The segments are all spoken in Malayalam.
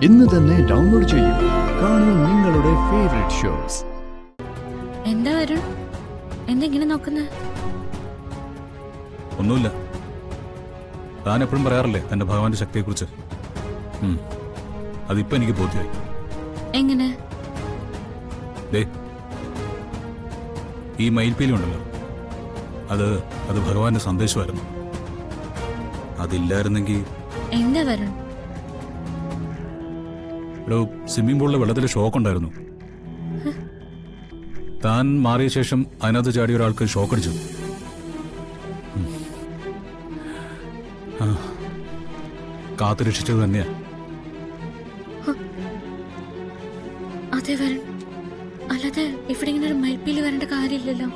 ഇന്ന് തന്നെ ഡൗൺലോഡ് ചെയ്യൂ. കാണൂ നിങ്ങളുടെ ഫേവറേറ്റ് ഷോസ്. എന്താ വരുൺ, എന്തെങ്ങനെ നോക്കുന്നത്? ഒന്നുമില്ല. താൻ എപ്പോഴും പറയാറില്ലേ തന്റെ ഭഗവാന്റെ ശക്തിയെക്കുറിച്ച്? അതിപ്പോ എനിക്ക് ബോധ്യമായി. എങ്ങനെ? ഈ മയിൽപ്പീലി ഉണ്ടല്ലോ, അത് ഭഗവാന്റെ സന്ദേശമായിരുന്നു. അതില്ലായിരുന്നെങ്കിൽ എന്താ വരുൺ? ഇവിടെ സ്വിമ്മിംഗ് പൂളിലെ വെള്ളത്തിൽ ഷോക്ക് ഉണ്ടായിരുന്നു. താൻ മാറിയ ശേഷം അതിനകത്ത് ചാടിയ ഒരാൾക്ക് ഷോക്ക് അടിച്ചു. കാത്തു രക്ഷിച്ചത് തന്നെയാ. അതെ വരുൺ, അല്ലാതെ ഇവിടെ ഇങ്ങനെ ഒരു മയിൽപ്പീലി വരേണ്ട കാര്യമില്ലല്ലോ.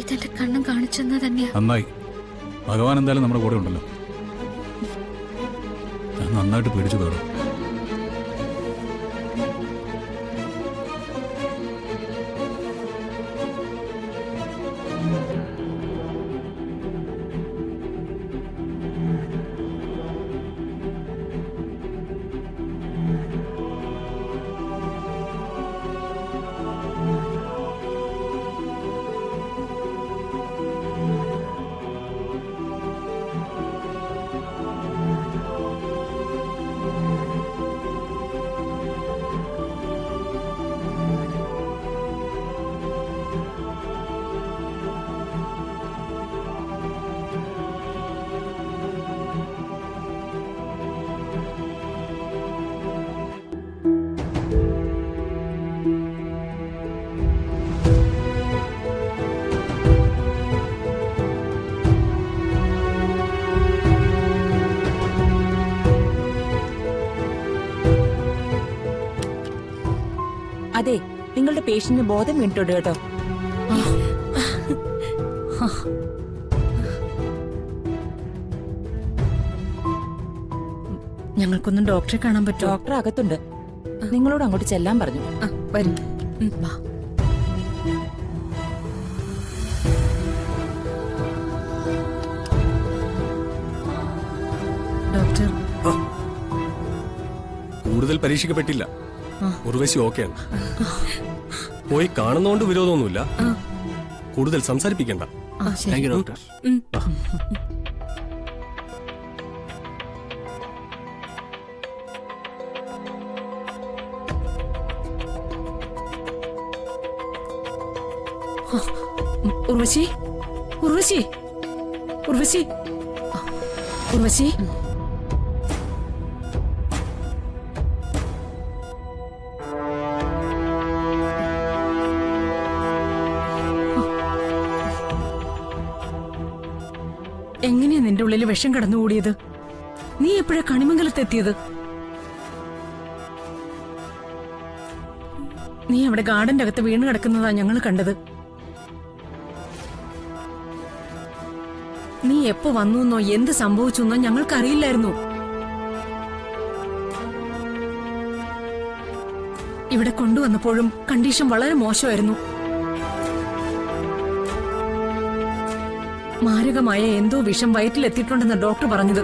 ഇതെന്റെ കണ്ണും കാണിച്ചെന്നാ തന്നെയാ. നന്നായി, ഭഗവാൻ എന്തായാലും നമ്മുടെ കൂടെ ഉണ്ടല്ലോ. നന്നായിട്ട് പേടിച്ചു കയറും. അതെ, നിങ്ങളുടെ പേഷ്യന്റിന് ബോധം വീണിട്ടുണ്ട് കേട്ടോ. ഞങ്ങൾക്കൊന്നും ഡോക്ടറെ കാണാൻ പറ്റുമോ? ഡോക്ടർ അകത്തുണ്ട്, നിങ്ങളോട് അങ്ങോട്ട് ചെല്ലാൻ പറഞ്ഞു. വരും. ഡോക്ടർ, കൂടുതൽ പരീക്ഷിക്കപ്പെട്ടില്ല. ഉർവശി ഓക്കെയാണ്. പോയി കാണുന്നോണ്ട് വിരോധമൊന്നുമില്ല. കൂടുതൽ സംസാരിപ്പിക്കണ്ട. Thank you doctor. Urvashi, Urvashi, Urvashi, Urvashi. എങ്ങനെയാ നിന്റെ ഉള്ളിൽ വിഷം കടന്നുകൂടിയത്? നീ എപ്പോഴാ കണിമംഗലത്തെത്തിയത്? നീ അവിടെ ഗാർഡന്റെ അകത്ത് വീണ് കിടക്കുന്നതാ ഞങ്ങൾ കണ്ടത്. നീ എപ്പോ വന്നുവെന്നോ എന്ത് സംഭവിച്ചെന്നോ ഞങ്ങൾക്കറിയില്ലായിരുന്നു. ഇവിടെ കൊണ്ടുവന്നപ്പോഴും കണ്ടീഷൻ വളരെ മോശമായിരുന്നു. മാരകമായ എന്തോ വിഷം വയറ്റിലെത്തിയിട്ടുണ്ടെന്ന് ഡോക്ടർ പറഞ്ഞത്.